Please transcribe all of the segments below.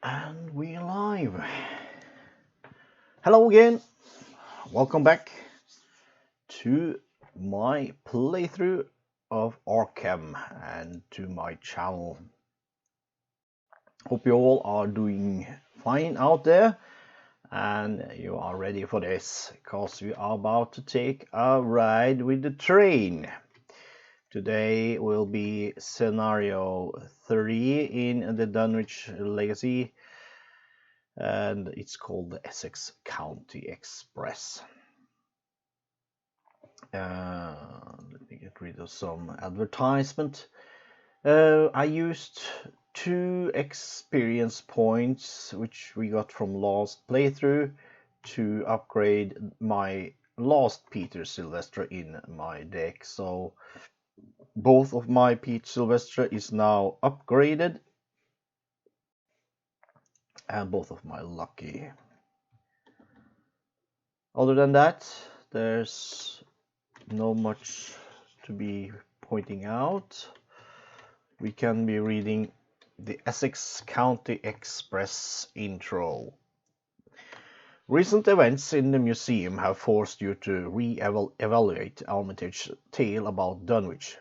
And we're live. Hello again. Welcome back to my playthrough of Arkham and to my channel. Hope you all are doing fine out there and you are ready for this because we are about to take a ride with the train. Today will be scenario 3 in the Dunwich Legacy, and it's called the Essex County Express. Let me get rid of some advertisement. I used 2 experience points which we got from last playthrough to upgrade my last Peter Sylvester in my deck. So both of my Peter Sylvester is now upgraded, and both of my lucky. Other than that, there's no much to be pointing out. We can be reading the Essex County Express intro. Recent events in the museum have forced you to re-evaluate Armitage's tale about Dunwich.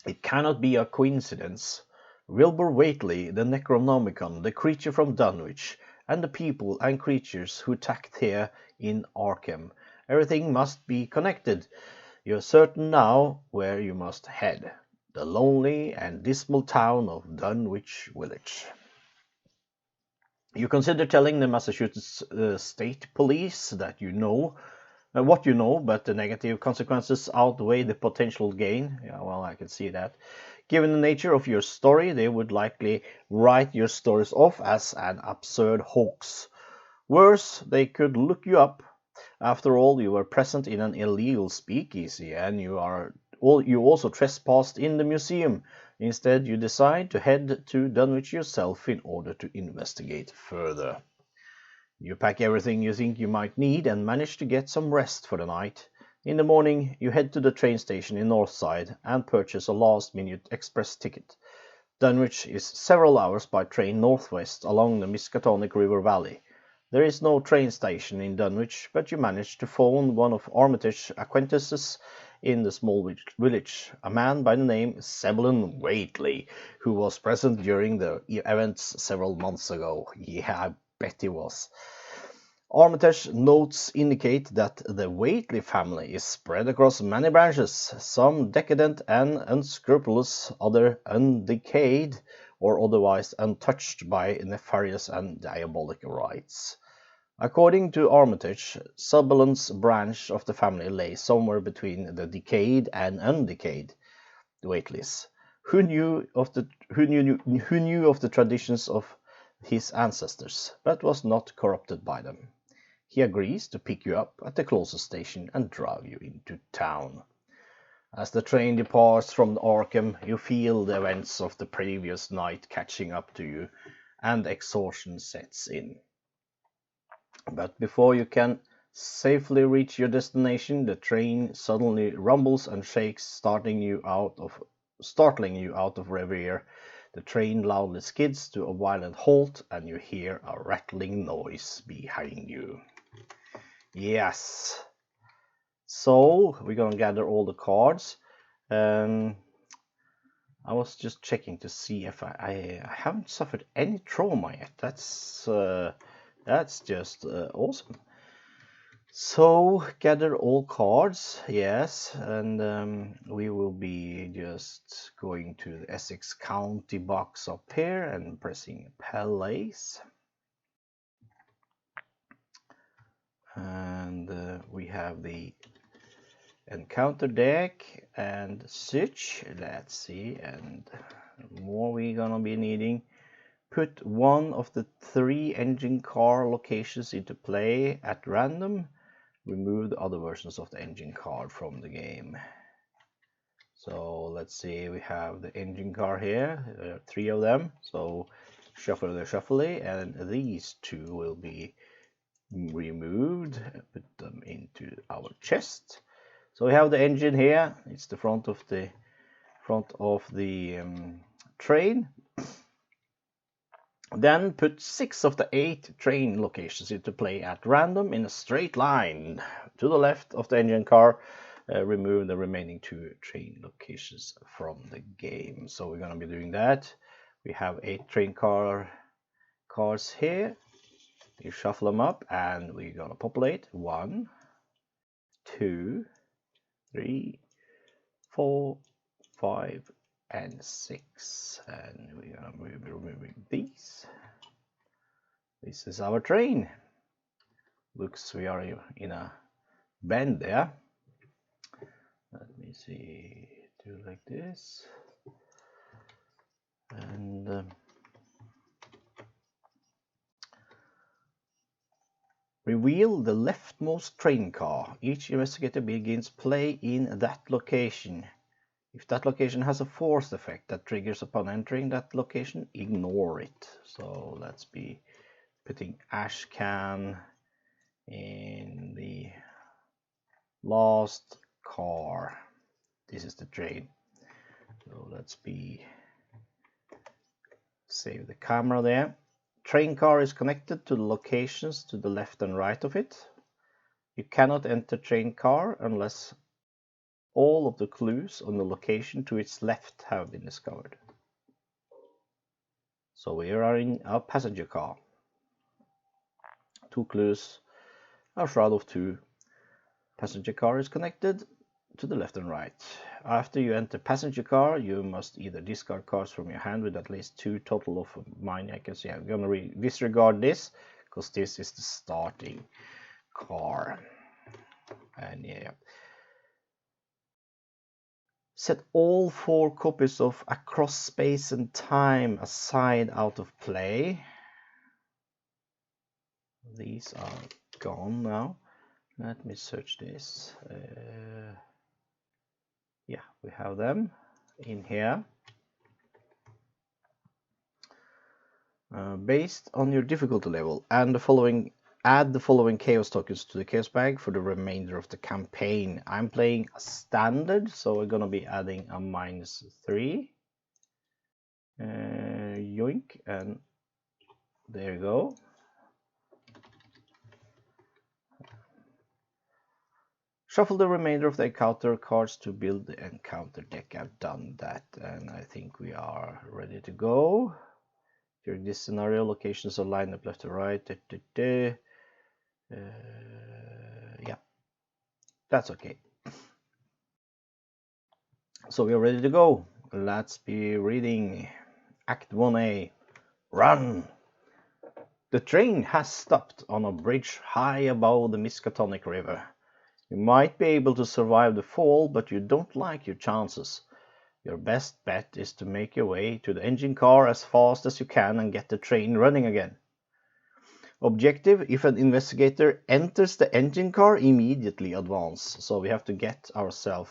It cannot be a coincidence. Wilbur Whately, the Necronomicon, the creature from Dunwich, and the people and creatures who tacked here in Arkham. Everything must be connected. You're certain now where you must head. The lonely and dismal town of Dunwich Village. You consider telling the Massachusetts State Police that you know what you know, but the negative consequences outweigh the potential gain. Yeah, well, I can see that. Given the nature of your story, they would likely write your stories off as an absurd hoax. Worse, they could look you up. After all, you were present in an illegal speakeasy, and you also trespassed in the museum. Instead, you decide to head to Dunwich yourself in order to investigate further. You pack everything you think you might need and manage to get some rest for the night. In the morning, you head to the train station in Northside and purchase a last-minute express ticket. Dunwich is several hours by train northwest along the Miskatonic River Valley. There is no train station in Dunwich, but you manage to phone one of Armitage's acquaintances in the small village, a man by the name Zebulon Whately, who was present during the events several months ago. Yeah, I bet he was. Armitage notes indicate that the Whately family is spread across many branches, some decadent and unscrupulous, others undecayed or otherwise untouched by nefarious and diabolic rites. According to Armitage, Zebulon's branch of the family lay somewhere between the decayed and undecayed Whateleys, who knew of the traditions of his ancestors, but was not corrupted by them. He agrees to pick you up at the closest station and drive you into town. As the train departs from Arkham, you feel the events of the previous night catching up to you, and exhaustion sets in. But before you can safely reach your destination, the train suddenly rumbles and shakes, startling you out of reverie. The train loudly skids to a violent halt, and you hear a rattling noise behind you. Yes. So we're gonna gather all the cards. I was just checking to see if I haven't suffered any trauma yet. That's just awesome. So gather all cards, yes, and we will be just going to the Essex County box up here and pressing Place. And we have the encounter deck and such. Let's see, and more we're gonna be needing. Put one of the 3 engine car locations into play at random. Remove the other versions of the engine card from the game. So let's see, we have the engine car here, 3 of them. So shuffle the shuffly, and these 2 will be removed. Put them into our chest. So we have the engine here. It's the front of the train. Then put 6 of the 8 train locations into play at random in a straight line to the left of the engine car. Remove the remaining 2 train locations from the game. So we're going to be doing that. We have 8 train cars here. You shuffle them up and we're going to populate 1, 2, 3, 4, 5, and 6. And we're going to be removing these. This is our train. Looks we are in a bend there. Let me see, do like this. And reveal the leftmost train car. Each investigator begins play in that location. If that location has a force effect that triggers upon entering that location, ignore it. So let's be putting Ashcan in the last car. This is the train. So let's save the camera there. Train car is connected to the locations to the left and right of it. You cannot enter train car unless all of the clues on the location to its left have been discovered. So we are in a passenger car. 2 clues, a shroud of 2. Passenger car is connected to the left and right. After you enter passenger car, you must either discard cards from your hand with at least 2 total of mine. I can see I'm going to disregard this because this is the starting car. And yeah. Set all 4 copies of Across Space and Time aside out of play. These are gone now. Let me search this. Yeah, we have them in here. Based on your difficulty level and the following, add the following chaos tokens to the chaos bag for the remainder of the campaign. I'm playing a standard, so we're gonna be adding a -3. Yoink, and there you go. Shuffle the remainder of the encounter cards to build the encounter deck. I've done that and I think we are ready to go. During this scenario, locations are lined up left to right. Yeah, that's okay. So we are ready to go. Let's be reading Act 1A. Run! The train has stopped on a bridge high above the Miskatonic River. You might be able to survive the fall, but you don't like your chances. Your best bet is to make your way to the engine car as fast as you can and get the train running again. Objective: if an investigator enters the engine car, immediately advance. So we have to get ourselves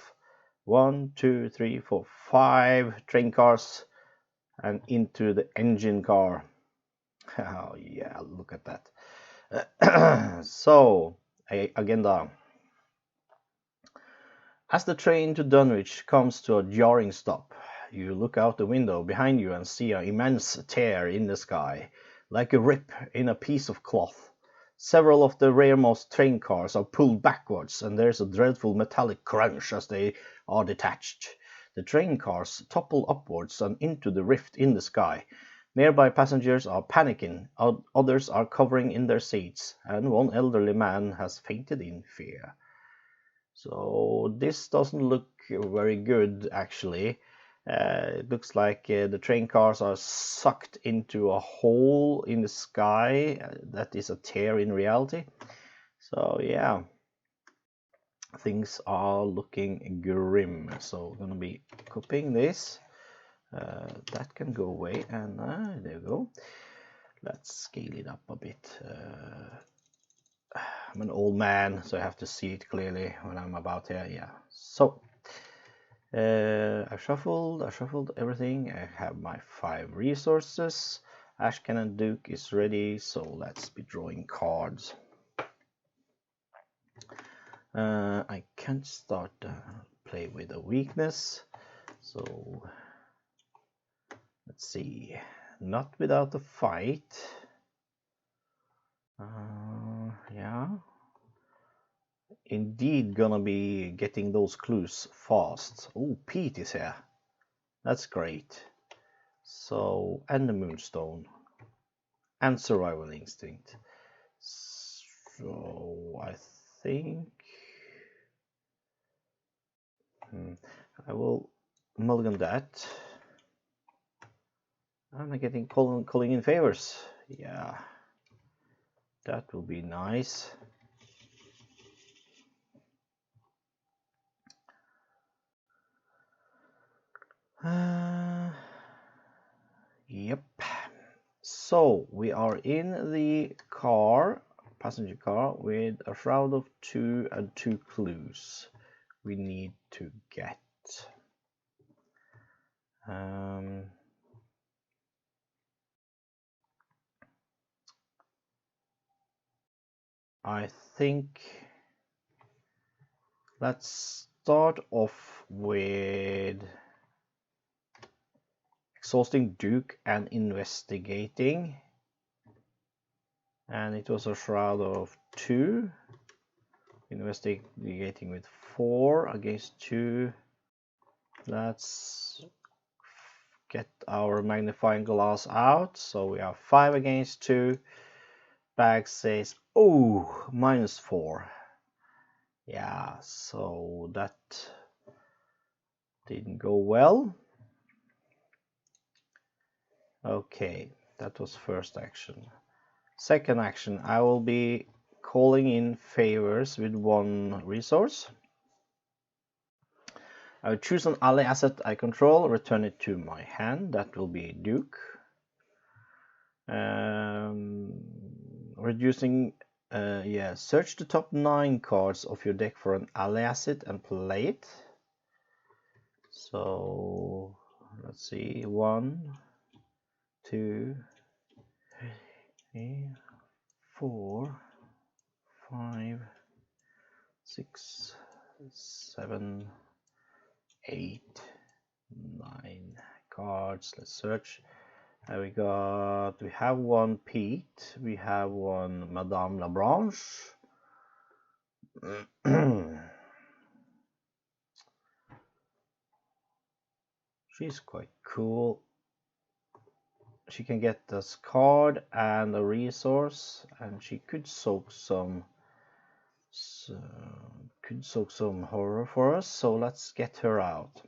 1, 2, 3, 4, 5 train cars and into the engine car. Oh yeah, look at that. So, agenda. As the train to Dunwich comes to a jarring stop, you look out the window behind you and see an immense tear in the sky, like a rip in a piece of cloth. Several of the rearmost train cars are pulled backwards, and there's a dreadful metallic crunch as they are detached. The train cars topple upwards and into the rift in the sky. Nearby passengers are panicking, others are covering in their seats, and one elderly man has fainted in fear. So this doesn't look very good, actually. It looks like the train cars are sucked into a hole in the sky. That is a tear in reality. So yeah, things are looking grim. So we're gonna be copying this. That can go away, and there you go. Let's scale it up a bit. I'm an old man, so I have to see it clearly when I'm about here. Yeah. So I shuffled everything. I have my 5 resources. Ashcan and Duke is ready, so let's be drawing cards. I can't start play with a weakness, so let's see. not without a fight. Yeah. Indeed gonna be getting those clues fast. Oh, Pete is here. That's great. So, and the Moonstone. And Survival Instinct. So, I think... I will mulligan that. I'm getting calling in favors. Yeah. That will be nice. Yep. So we are in the car, passenger car, with a shroud of 2 and 2 clues we need to get. I think let's start off with exhausting Duke and investigating. And it was a shroud of 2. Investigating with 4 against 2. Let's get our magnifying glass out. So we are 5 against 2. Bag says, oh, -4. Yeah, so that didn't go well. Okay, that was first action. Second action, I will be calling in favors with 1 resource. I will choose an ally asset I control, return it to my hand. That will be Duke. Reducing, search the top 9 cards of your deck for an ally asset and play it. So let's see, 1, 2, 3, 4, 5, 6, 7, 8, 9 cards. Let's search. We have 1 Pete, we have 1 Madame Labranche. She's quite cool. She can get this card and a resource, and she could soak some horror for us. So let's get her out.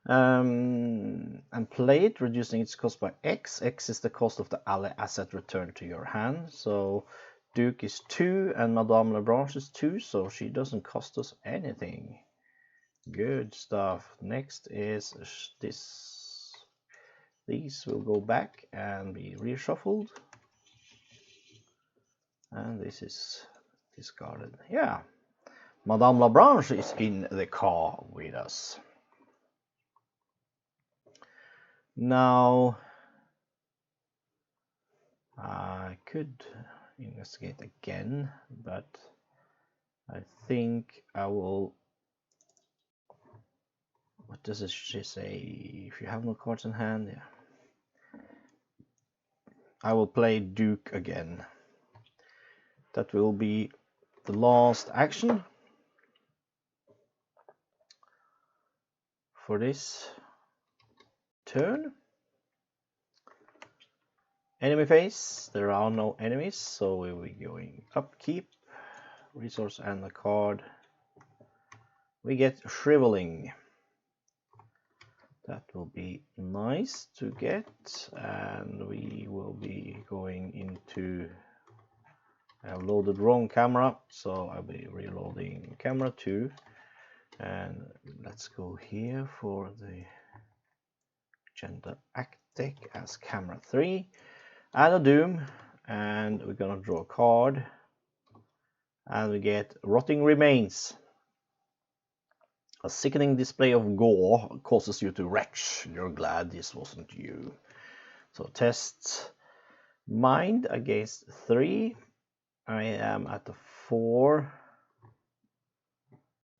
And play it, reducing its cost by X. X is the cost of the ally asset returned to your hand. So Duke is 2 and Madame Labranche is 2, so she doesn't cost us anything. Good stuff. Next is this. These will go back and be reshuffled. And this is discarded. Yeah. Madame Labranche is in the car with us. Now, I could investigate again, but I think I will... What does she say? If you have no cards in hand, yeah. I will play Duke again. That will be the last action for this turn. Enemy phase, there are no enemies, so we will be going upkeep, resource and a card. We get Shriveling. That will be nice to get, and we will be going into... I have loaded wrong camera, so I'll be reloading camera 2. And let's go here for the Gender Act deck as camera 3. Add a Doom, and we're gonna draw a card. And we get Rotting Remains. A sickening display of gore causes you to retch. You're glad this wasn't you. So test Mind against 3. I am at a 4.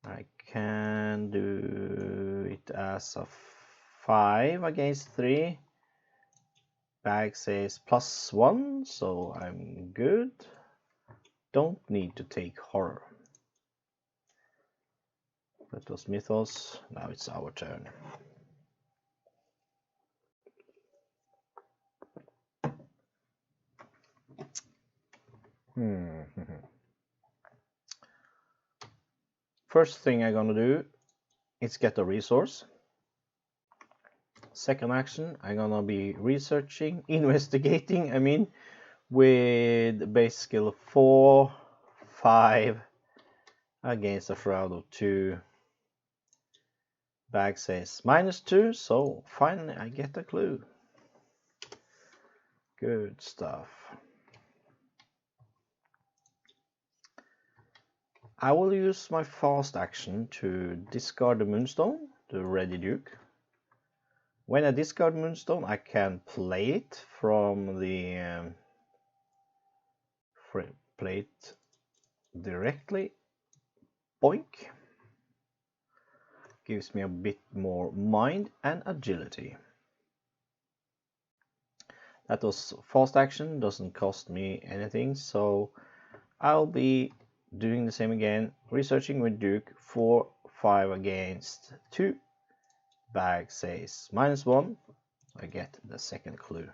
I can do it as a 5 against 3. Bag says +1, so I'm good. Don't need to take horror. That was mythos. Now it's our turn. First thing I'm gonna do is get a resource. Second action, I'm gonna be researching, investigating, I mean, with base skill of 4, 5 against a shroud of 2. Bag says -2, so finally I get a clue. Good stuff. I will use my fast action to discard the Moonstone, the Ready Duke. When I discard Moonstone, I can play it from the plate directly. Boink. Gives me a bit more mind and agility. That was fast action, doesn't cost me anything, so I'll be doing the same again. Researching with Duke, 4, 5 against 2. Bag says -1. I get the second clue.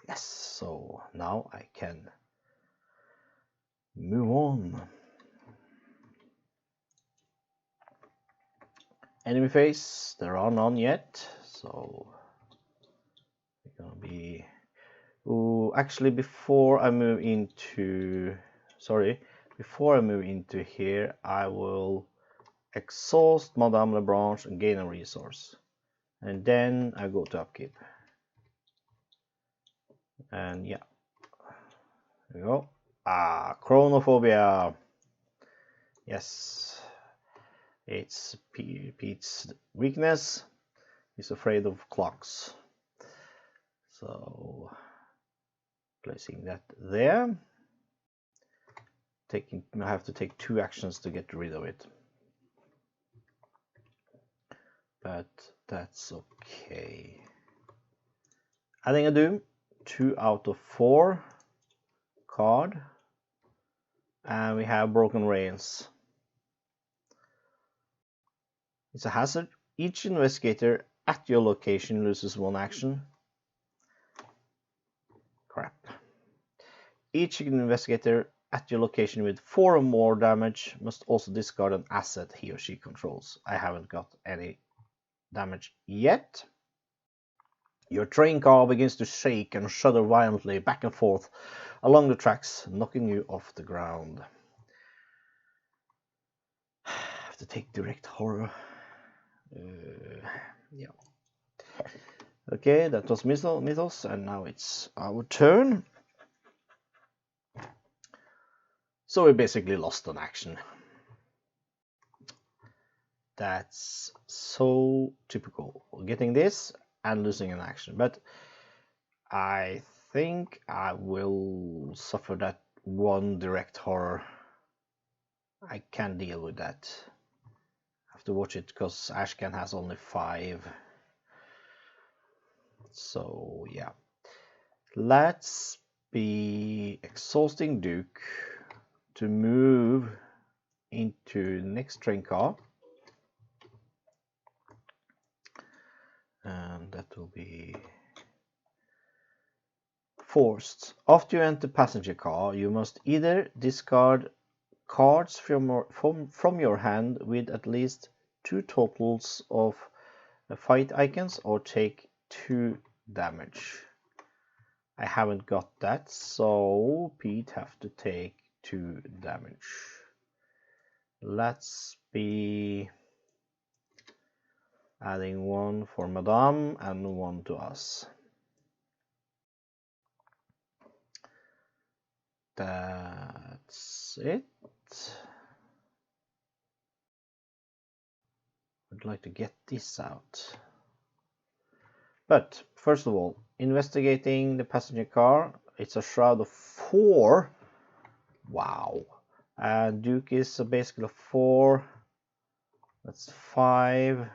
Yes, so now I can move on. Enemy phase, there are none yet, so we're gonna be... Ooh, actually before I move into here, I will exhaust Madame Lebranche and gain a resource, and then I go to upkeep. And yeah, there we go. Chronophobia. Yes, it's Pete's weakness. He's afraid of clocks. So placing that there. I have to take 2 actions to get rid of it, but that's okay. Adding a doom, 2 out of 4 card, and we have broken rails. It's a hazard. Each investigator at your location loses 1 action. Crap. Each investigator at your location with 4 or more damage must also discard an asset he or she controls. I haven't got any damage yet. Your train car begins to shake and shudder violently back and forth along the tracks, knocking you off the ground. I have to take direct horror. Yeah. Okay, that was Mythos, and now it's our turn. So we basically lost an action. That's so typical, getting this and losing an action. But I think I will suffer that 1 direct horror. I can deal with that. I have to watch it because Ashcan has only 5. So yeah. Let's be exhausting Duke to move into the next train car, and that will be forced. After you enter passenger car, you must either discard cards from your hand with at least 2 totals of fight icons or take 2 damage. I haven't got that, so Pete have to take 2 damage. Let's be adding 1 for Madame and 1 to us. That's it. I'd like to get this out. But first of all, investigating the passenger car. It's a shroud of 4. Wow. And Duke is basically 4. That's 5.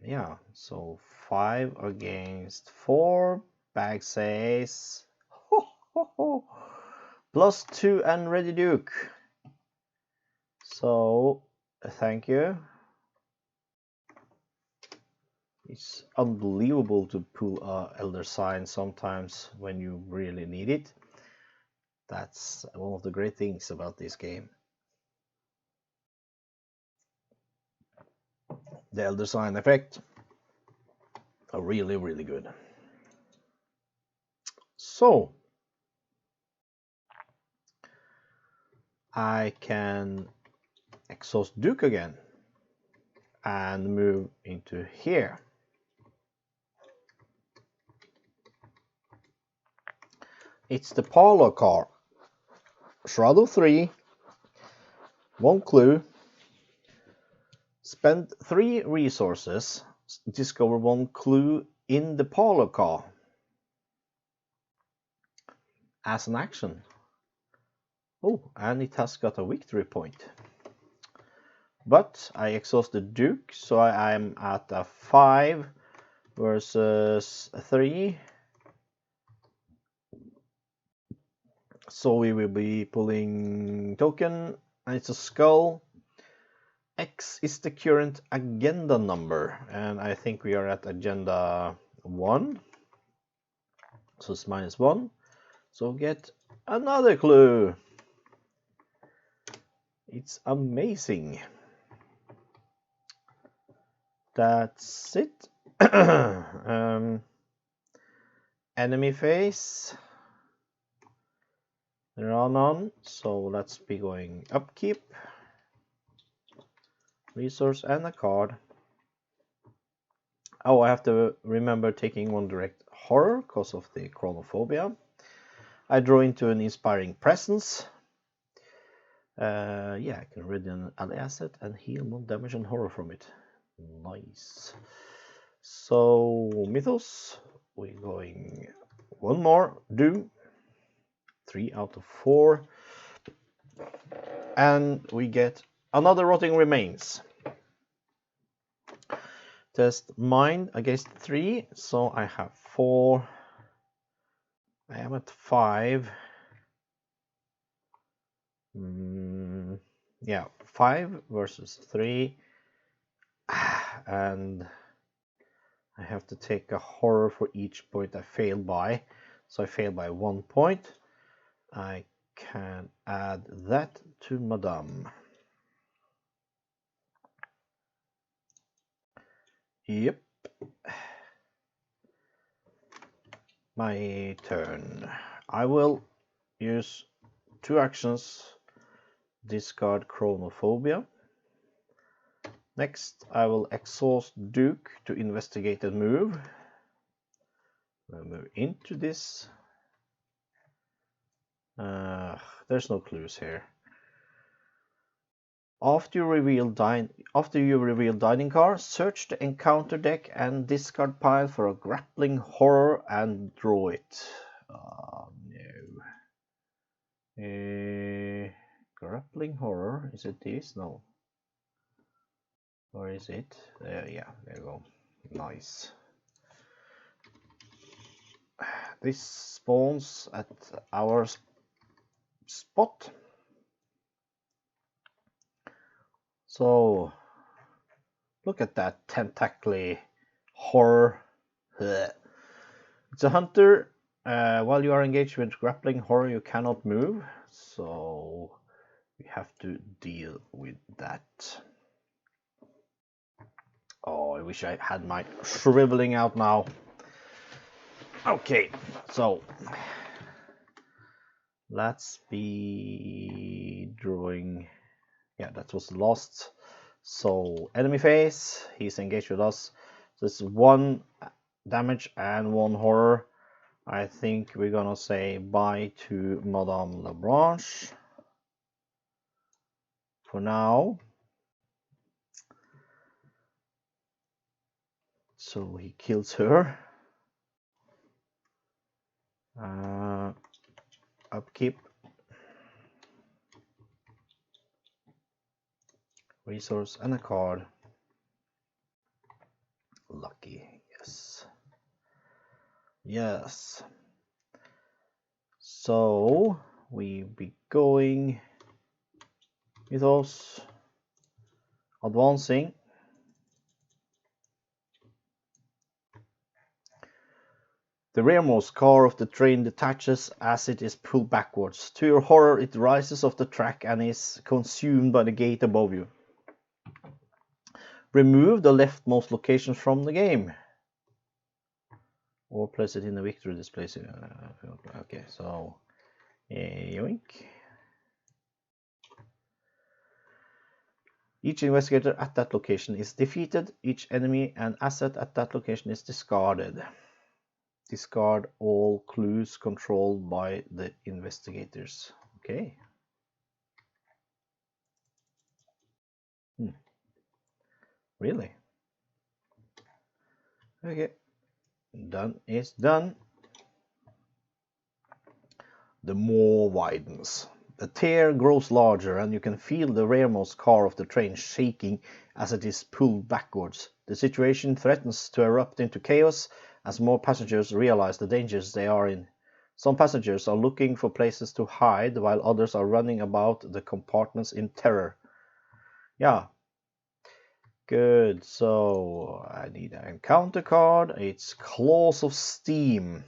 yeah, so 5 against 4. Bag says ho, ho, ho. +2 and ready Duke. So thank you. It's unbelievable to pull a Elder Sign sometimes when you really need it. That's one of the great things about this game. The Elder Sign effect are really, really good. So I can exhaust Duke again and move into here. It's the parlor car. Shroud of 3, 1 clue, spend 3 resources, discover 1 clue in the parlor car as an action. Oh, and it has got a victory point. But I exhausted Duke, so I am at a 5 versus 3. So we will be pulling token, and it's a skull. X is the current agenda number, and I think we are at agenda 1. So it's -1. So get another clue. It's amazing. That's it. Enemy phase. There are none, so let's be going upkeep, resource and a card. Oh, I have to remember taking 1 direct horror because of the chronophobia. I draw into an inspiring presence. Yeah, I can read an ally asset and heal 1 damage and horror from it. Nice. So mythos, we're going 1 more, do 3 out of 4, and we get another rotting remains. Test mind against 3, so I have 4. I am at 5. Yeah, 5 versus 3, and I have to take a horror for each point I fail by. So I fail by 1 point. I can add that to Madame. Yep. My turn. I will use 2 actions. Discard chronophobia. Next, I will exhaust Duke to investigate and move. We'll move into this. There's no clues here. After you reveal dining car, search the encounter deck and discard pile for a grappling horror and draw it. Oh no. Grappling horror, is it this? No. Or is it? Yeah, there you go. Nice. This spawns at our spot. So look at that tentacly horror. It's a hunter. While you are engaged with grappling horror, you cannot move. So we have to deal with that. Oh, I wish I had my shriveling out now. Okay, so let's be drawing. Yeah, that was lost. So enemy phase, he's engaged with us. So it's 1 damage and 1 horror. I think we're gonna say bye to Madame Labranche for now. So he kills her. Upkeep. Resource and a card. lucky. Yes. Yes. So we be going with us advancing. The rearmost car of the train detaches as it is pulled backwards. To your horror, it rises off the track and is consumed by the gate above you. Remove the leftmost location from the game. Or place it in the victory display. Okay, so yoink. Each investigator at that location is defeated. Each enemy and asset at that location is discarded. Discard all clues controlled by the investigators. Okay. Really? Okay. Done is done. The moor widens. The tear grows larger and you can feel the rearmost car of the train shaking as it is pulled backwards. The situation threatens to erupt into chaos as more passengers realize the dangers they are in. Some passengers are looking for places to hide while others are running about the compartments in terror. Yeah. Good, so I need an encounter card. It's Claws of Steam.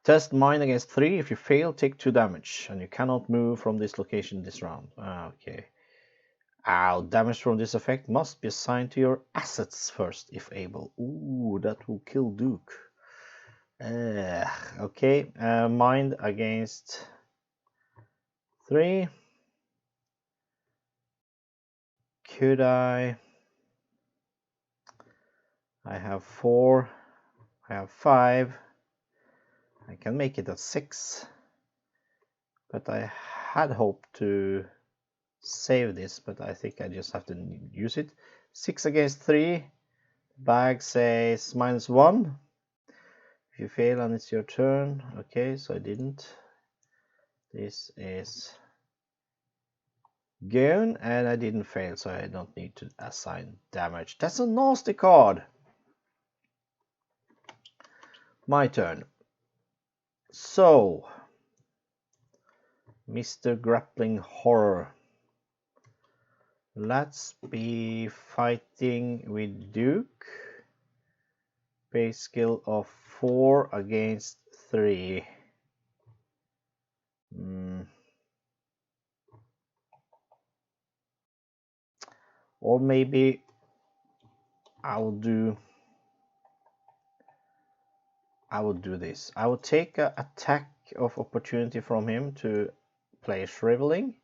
Test mine against 3. If you fail, take 2 damage. And you cannot move from this location this round. Okay. Ow, damage from this effect must be assigned to your assets first, if able. Ooh, that will kill Duke. Okay, mine against 3. Could I have 4. I have 5. I can make it at 6. But I had hoped to save this, but I think I just have to use it. 6 against 3. Bag says -1. If you fail and it's your turn. Okay, so I didn't. This is gone and I didn't fail, so I don't need to assign damage. That's a nasty card. My turn. So, Mr. Grappling Horror. Let's be fighting with Duke. Base skill of 4 against 3. Or maybe I will do this. I will take an attack of opportunity from him to play Shriveling.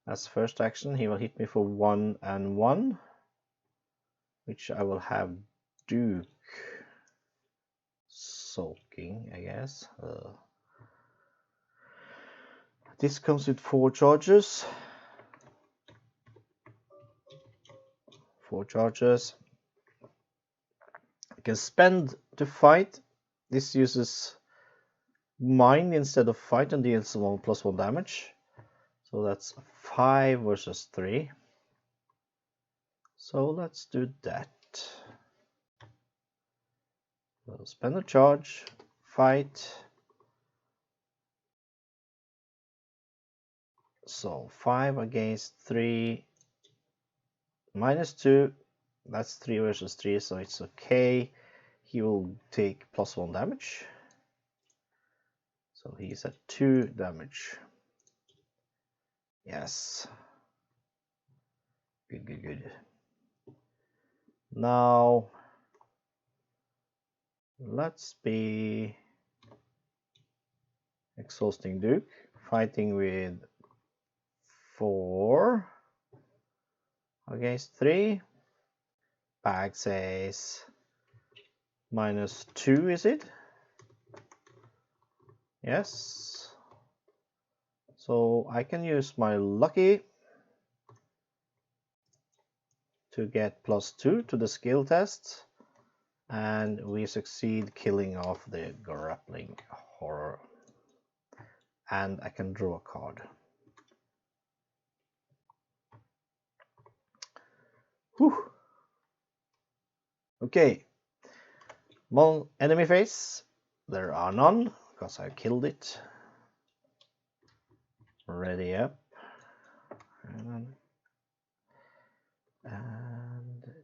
As first action, he will hit me for 1 and 1, which I will have Duke soaking, I guess. This comes with 4 charges. 4 charges. I can spend to fight. This uses mine instead of fight and deals +1 damage. So that's 5 versus 3. So let's do that. So spend a charge, fight. So 5 against 3, -2. That's 3 versus 3, so it's okay. He will take +1 damage. So he's at 2 damage. Yes. Good, good, good. Now, let's be exhausting Duke, fighting with 4 against 3. Bag says -2, is it? Yes. So I can use my lucky to get +2 to the skill test, and we succeed killing off the Grappling Horror. And I can draw a card. Whew. Okay, enemy face. There are none because I killed it. Ready up. And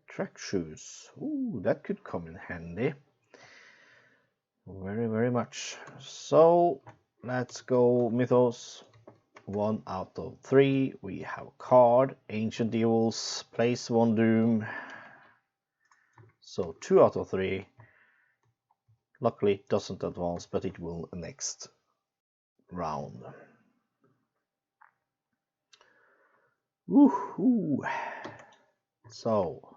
track shoes. Ooh, that could come in handy. Very, very much. So let's go mythos. 1 out of 3. We have a card. Ancient Evils. Place 1 doom. So 2 out of 3. Luckily it doesn't advance, but it will next round. Woohoo! So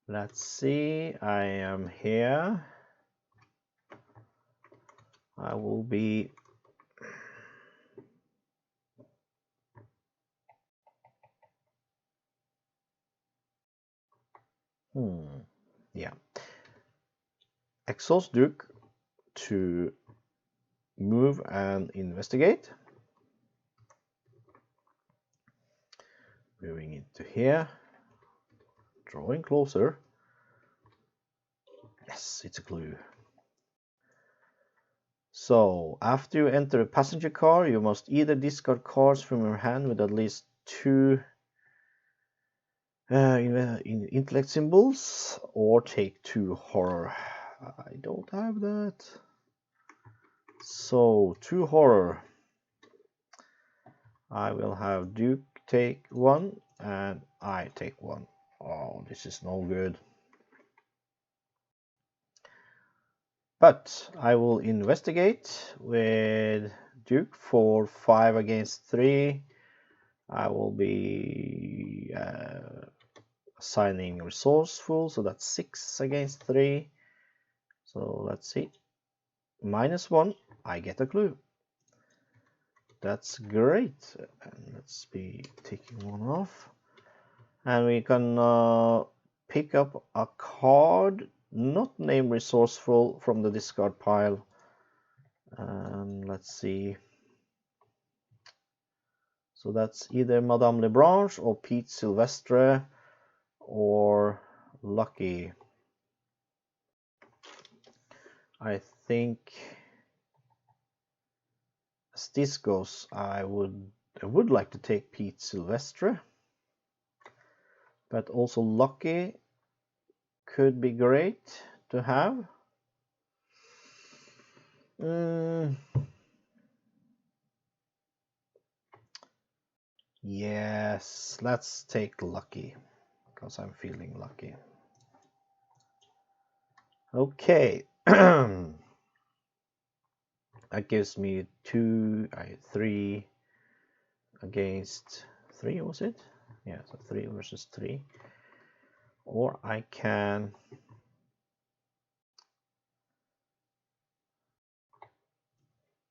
let's see. I am here. I will be yeah. Exhaust Duke to move and investigate. Moving into here. Drawing closer. Yes, it's a clue. So, after you enter a passenger car, you must either discard cards from your hand with at least 2 intellect symbols, or take 2 horror. I don't have that. So 2 horror. I will have Duke take 1 and I take 1. Oh, this is no good. But I will investigate with Duke for 5 against 3. I will be assigning resourceful, so that's 6 against 3. So let's see. -1, I get a clue. That's great. And let's be taking 1 off. And we can pick up a card not named resourceful from the discard pile. And let's see. So that's either Madame Lebranche or Pete Silvestre or Lucky. I think as this goes, I would like to take Pete Silvestre, but also Lucky could be great to have. Yes, let's take Lucky because I'm feeling lucky. Okay. That gives me 3 against 3, was it? Yeah, so 3 versus 3. Or I can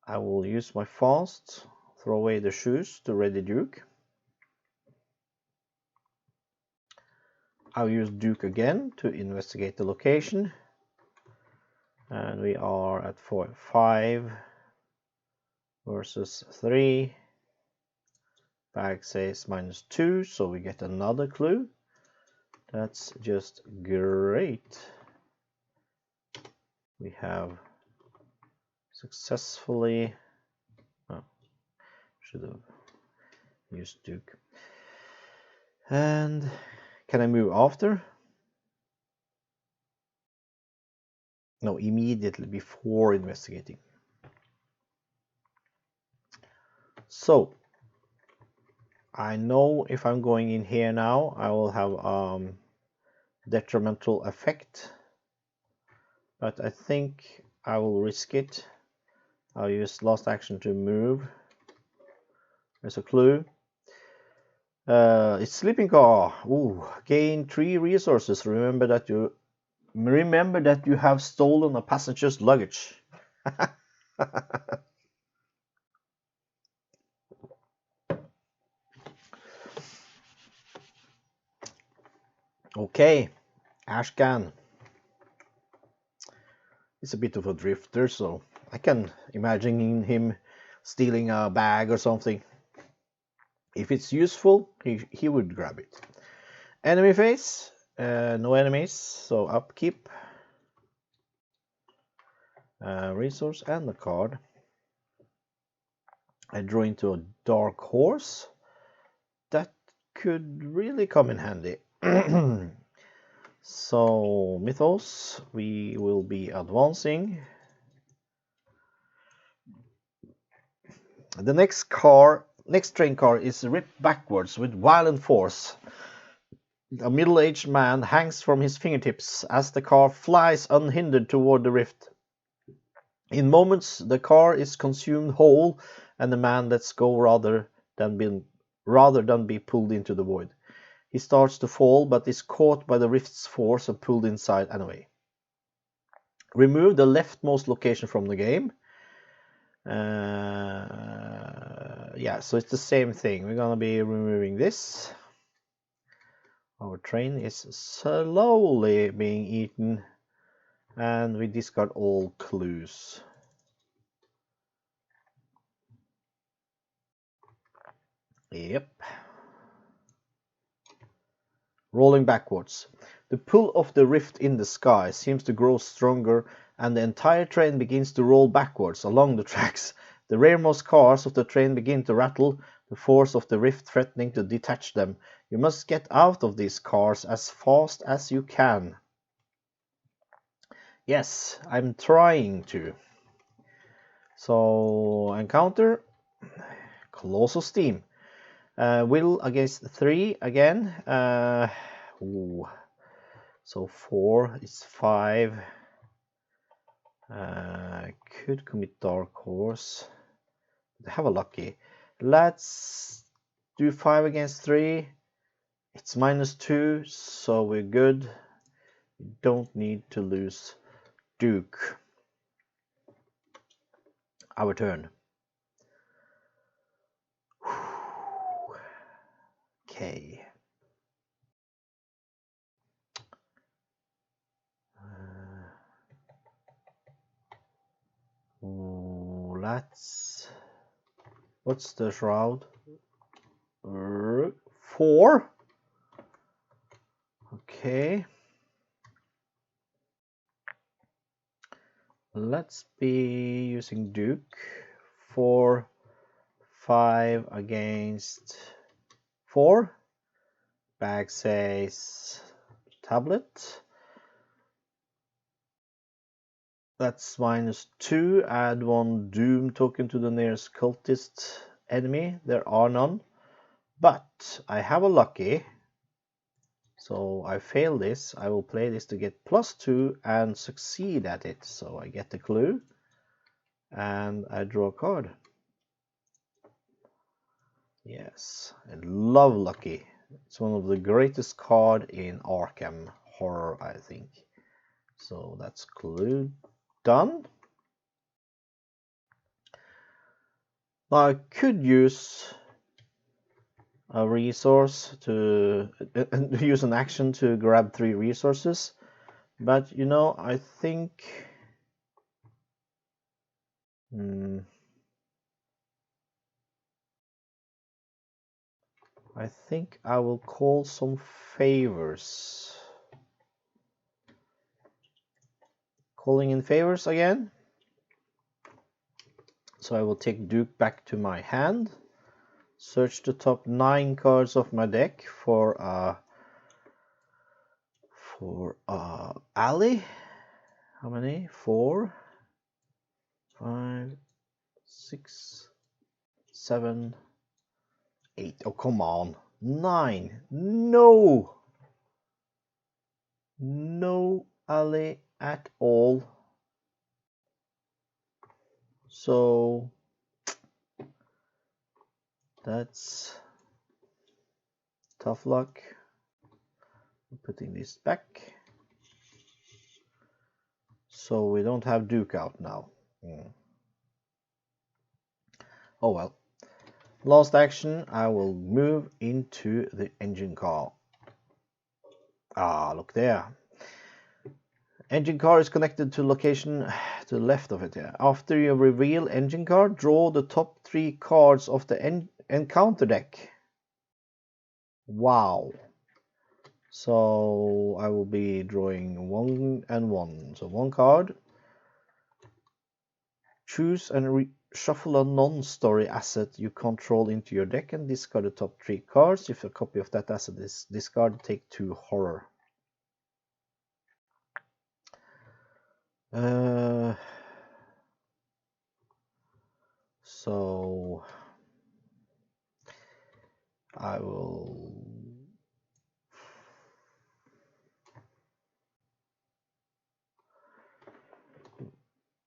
I will use my fast, throw away the shoes to ready Duke. I'll use Duke again to investigate the location. And we are at 5 versus 3. Bag says -2, so we get another clue. That's just great. We have successfully, should have used Duke. And can I move after? No, immediately before investigating. So I know if I'm going in here now, I will have detrimental effect, but I think I will risk it. I'll use last action to move. There's a clue. It's sleeping car. Ooh, gain 3 resources. Remember that you have stolen a passenger's luggage. Okay, Ashcan. He's a bit of a drifter, so I can imagine him stealing a bag or something. If it's useful, he would grab it. Enemy face, No enemies, so upkeep. Resource and the card. I draw into a dark horse. That could really come in handy. So Mythos, we will be advancing. The next train car is ripped backwards with violent force. A middle-aged man hangs from his fingertips as the car flies unhindered toward the rift. In moments, the car is consumed whole, and the man lets go rather than be pulled into the void. He starts to fall, but is caught by the rift's force and pulled inside anyway. Remove the leftmost location from the game. Yeah, so it's the same thing. We're gonna be removing this. Our train is slowly being eaten, and we discard all clues. Yep. Rolling backwards. The pull of the rift in the sky seems to grow stronger, and the entire train begins to roll backwards along the tracks. The rearmost cars of the train begin to rattle, the force of the rift threatening to detach them. You must get out of these cars as fast as you can. Yes, I'm trying to. So, encounter, Claws of Steam. Will against 3 again. So 4 is 5. Could commit Dark Horse. Have a lucky. Let's do 5 against 3. It's -2, so we're good. We don't need to lose Duke. Our turn. Okay. Let's. What's the shroud? 4. Okay. Let's be using Duke. 4, 5 against 4. Bag says tablet. That's -2. Add 1 Doom token to the nearest cultist enemy. There are none. But I have a lucky. So I fail this. I will play this to get +2 and succeed at it. So I get the clue. And I draw a card. Yes, I love lucky. It's one of the greatest cards in Arkham horror, I think. So that's clue done. Now I could use a resource to use an action to grab 3 resources, but you know, I think I will call some favors. Calling in favors again. So I will take Duke back to my hand. Search the top 9 cards of my deck for alley. How many? 4, 5, 6, 7, 8. Oh, come on. 9. No. No alley at all. So that's tough luck. I'm putting this back. So we don't have Duke out now. Oh well. Last action, I will move into the engine car. Ah, look there. Engine car is connected to location to the left of it. Yeah. After you reveal engine car, draw the top 3 cards of the encounter deck. Wow. So I will be drawing 1 and 1. So 1 card. Choose and shuffle a non-story asset you control into your deck and discard the top 3 cards. If a copy of that asset is discarded, take 2 horror. So I will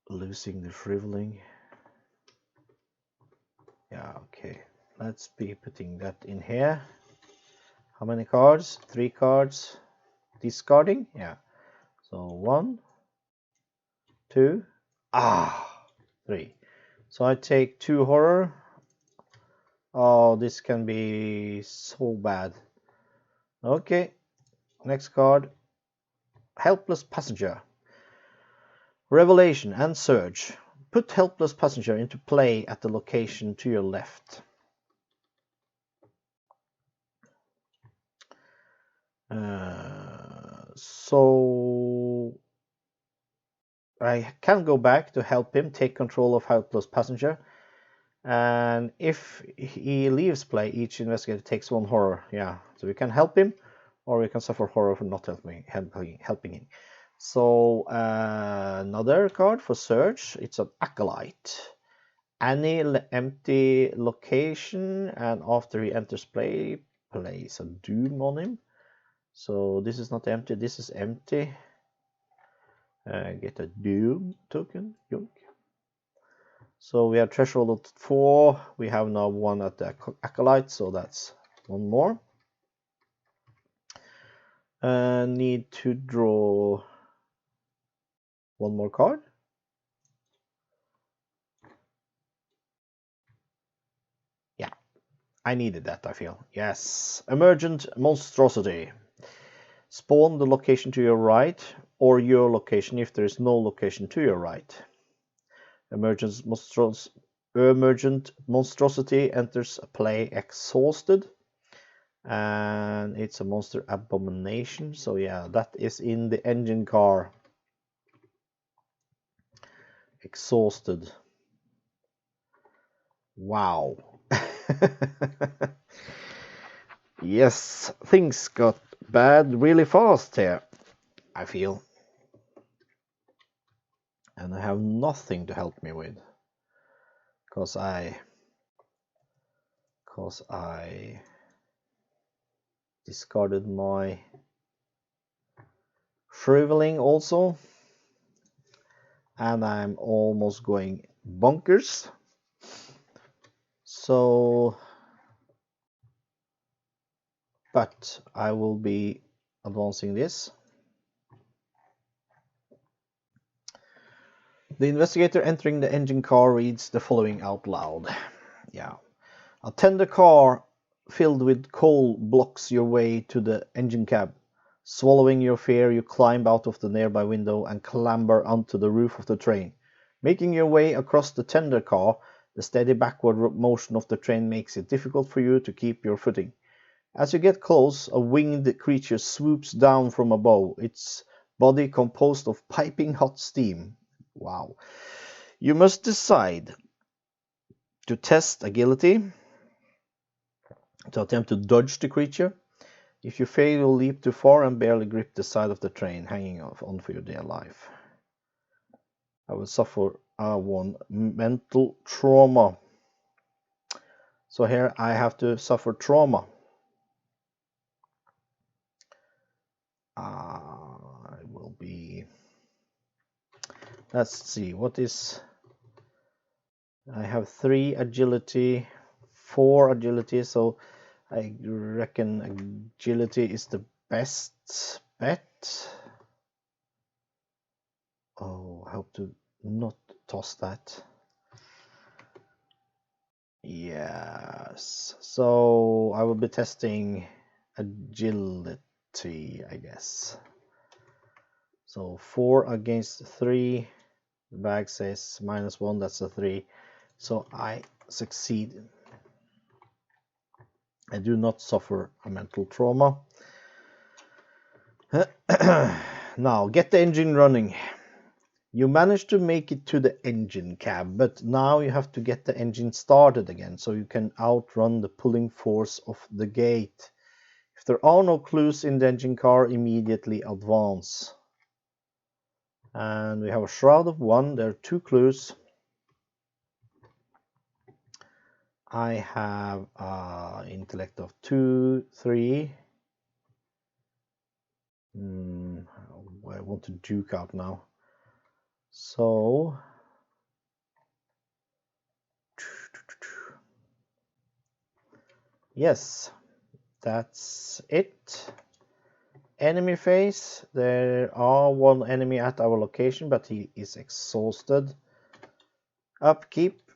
losing the shriveling. Yeah, okay. Let's be putting that in here. How many cards? 3 cards. Discarding? Yeah. So 1, 2, 3. So I take 2 horror. Oh, this can be so bad. Okay. Next card. Helpless Passenger. Revelation and Surge. Put Helpless Passenger into play at the location to your left. So I can go back to help him take control of Helpless Passenger, and if he leaves play, each investigator takes 1 horror. Yeah, so we can help him, or we can suffer horror for not helping him. So another card for Surge. It's an Acolyte. Any empty location, and after he enters play, place a doom on him. So this is not empty, this is empty. Get a doom token. Yoink. So we have threshold of 4. We have now 1 at the Acolyte, so that's 1 more. Need to draw 1 more card. Yeah, I needed that, I feel. Yes. Emergent Monstrosity. Spawn the location to your right, or your location if there is no location to your right. Emergent Monstrosity enters play exhausted, and it's a monster abomination. So yeah, that is in the engine car. Exhausted. Wow. Yes, things got bad really fast here, I feel. And I have nothing to help me with, because I discarded my shriveling also, and I'm almost going bonkers. So, but I will be advancing this. The investigator entering the engine car reads the following out loud. Yeah. A tender car filled with coal blocks your way to the engine cab. Swallowing your fear, you climb out of the nearby window and clamber onto the roof of the train. Making your way across the tender car, the steady backward motion of the train makes it difficult for you to keep your footing. As you get close, a winged creature swoops down from above, its body composed of piping hot steam. Wow. You must decide to test agility, to attempt to dodge the creature. If you fail, you'll leap too far and barely grip the side of the train, hanging on for your dear life. I will suffer 1 mental trauma. So here I have to suffer trauma. I will be... Let's see, what is... I have 3 agility, 4 agility, so I reckon agility is the best bet. Oh, I hope to not toss that. Yes, so I will be testing agility, I guess. So 4 against 3, the bag says -1, that's a 3. So I succeed. I do not suffer a mental trauma. Now, get the engine running. You managed to make it to the engine cab, but now you have to get the engine started again so you can outrun the pulling force of the gate. If there are no clues in the engine car, immediately advance. And we have a shroud of 1. There are 2 clues. I have intellect of 2, 3. I want to duke out now. So yes, that's it. Enemy phase. There are 1 enemy at our location, but he is exhausted. Upkeep.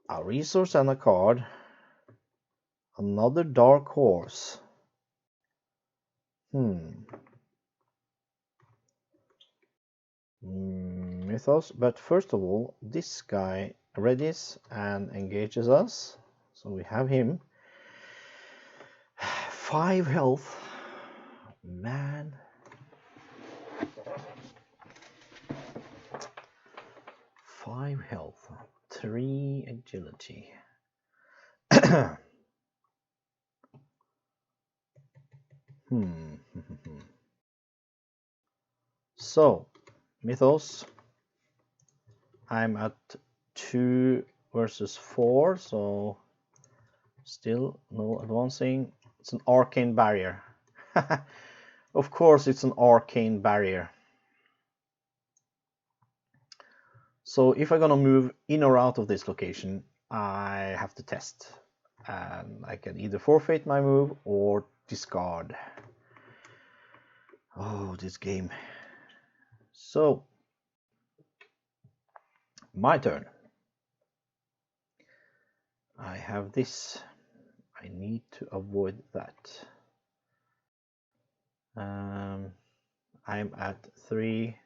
A resource and a card. Another dark horse. Mythos, but first of all, this guy readies and engages us, so we have him. 5 health, man. 5 health, 3 agility. So, Mythos, I'm at 2 versus 4, so still no advancing. It's an arcane barrier. Of course it's an arcane barrier. So if I'm gonna move in or out of this location, I have to test. And I can either forfeit my move or discard. Oh, this game. So, my turn. I have this. I need to avoid that. I'm at 3,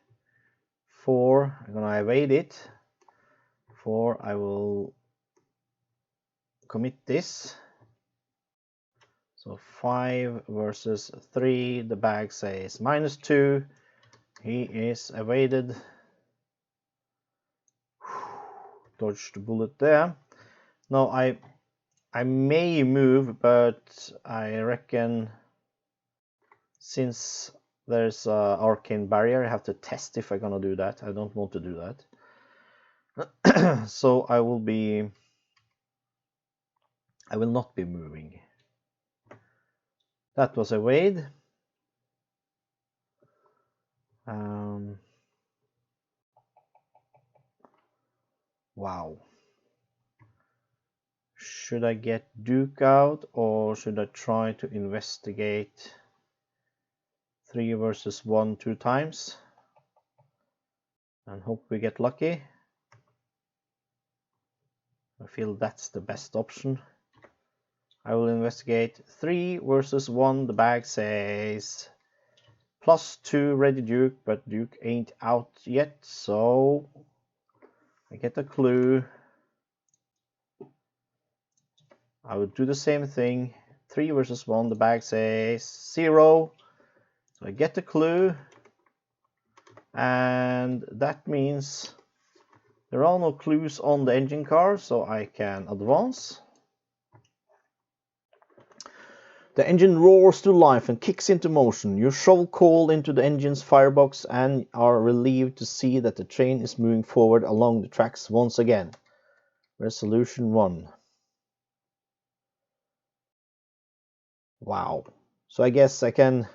4. I'm gonna evade it. 4, I will commit this. So 5 versus 3. The bag says -2. He is evaded. Dodged the bullet there. Now I may move, but I reckon since there's an arcane barrier, I have to test if I'm gonna do that. I don't want to do that. So I will not be moving. That was evade. Wow. Should I get Duke out, or should I try to investigate 3 versus 1 2 times and hope we get lucky? I feel that's the best option. I will investigate 3 versus 1. The bag says +2 ready Duke, but Duke ain't out yet, so I get a clue. I would do the same thing. 3 versus 1. The bag says 0. So I get the clue. And that means there are no clues on the engine car, so I can advance. The engine roars to life and kicks into motion. You shovel coal into the engine's firebox and are relieved to see that the train is moving forward along the tracks once again. Resolution 1. Wow. So I guess I can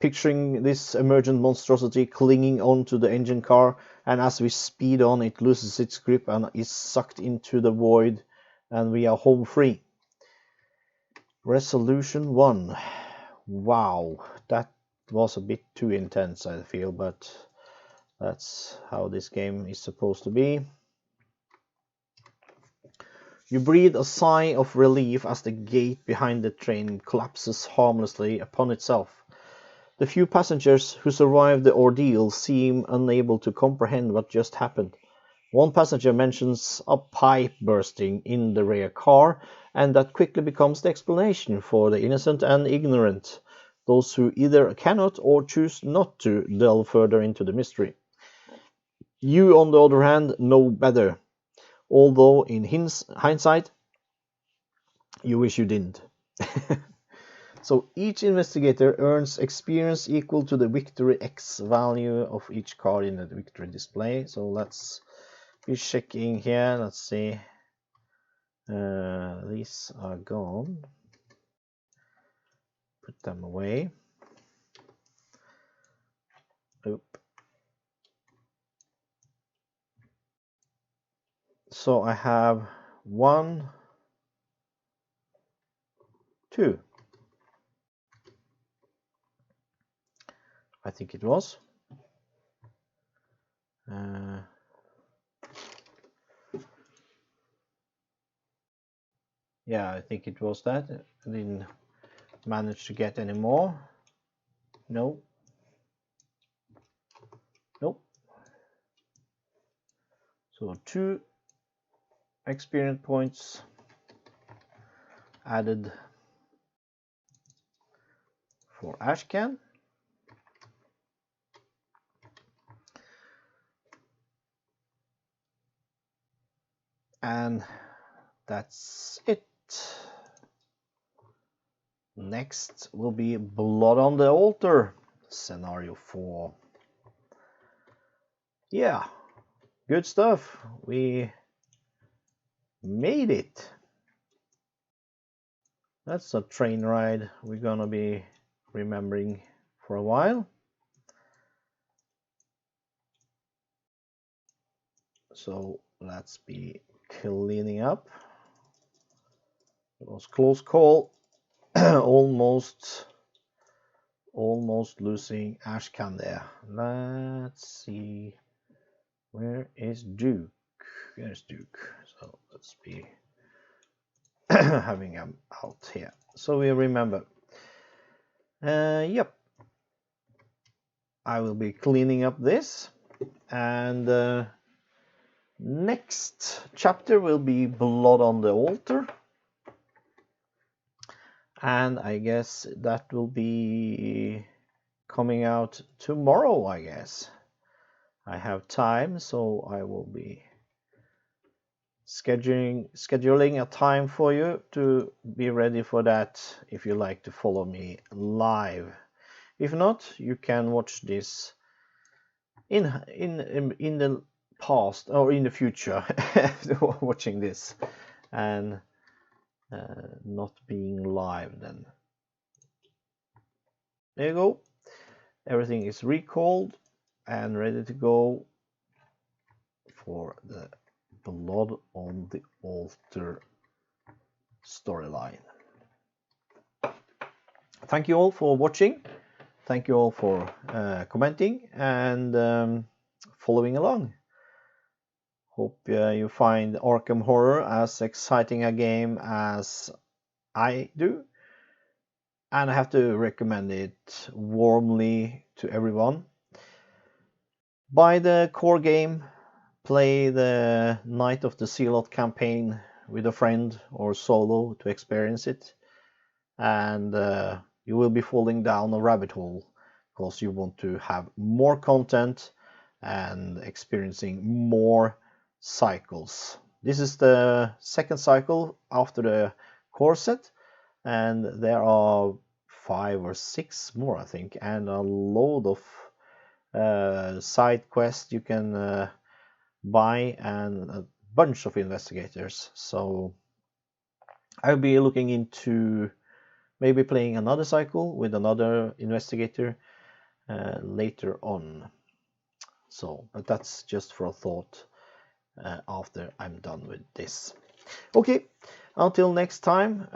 picturing this emergent monstrosity clinging onto the engine car, and as we speed on it loses its grip and is sucked into the void, and we are home free. Resolution 1. Wow, that was a bit too intense, I feel, but that's how this game is supposed to be. You breathe a sigh of relief as the gate behind the train collapses harmlessly upon itself. The few passengers who survived the ordeal seem unable to comprehend what just happened. One passenger mentions a pipe bursting in the rear car, and that quickly becomes the explanation for the innocent and ignorant. those who either cannot or choose not to delve further into the mystery. You, on the other hand, know better, although in hindsight, you wish you didn't. So each investigator earns experience equal to the victory X value of each card in the victory display. So let's be checking here. Let's see. These are gone. Put them away. Oop. So I have 1, 2. I think it was. Yeah, I think it was that. I didn't manage to get any more. No. Nope. So 2 experience points added for Ashcan. And that's it. Next will be Blood on the Altar, scenario 4. Yeah, good stuff. We made it. That's a train ride we're gonna be remembering for a while. So let's be cleaning up. It was close call. almost losing Ashcan there. Let's see, where is Duke? There's Duke. So let's be having him out here so we remember. Yep, I will be cleaning up this, and next chapter will be Blood on the Altar. And I guess that will be coming out tomorrow, I guess. I have time, so I will be scheduling a time for you to be ready for that if you like to follow me live. If not, you can watch this in the past or in the future, watching this and not being live then. There you go. Everything is recalled and ready to go for the Blood on the Altar storyline. Thank you all for watching. Thank you all for commenting and following along. Hope you find Arkham Horror as exciting a game as I do, and I have to recommend it warmly to everyone. Buy the core game, play the Night of the Zealot campaign with a friend or solo to experience it, and you will be falling down a rabbit hole because you want to have more content and experiencing more cycles. This is the second cycle after the core set, and there are 5 or 6 more, I think, and a load of side quests you can buy and a bunch of investigators. So I'll be looking into maybe playing another cycle with another investigator later on. So, but that's just for a thought after I'm done with this. Okay, until next time,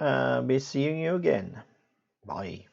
be seeing you again. Bye.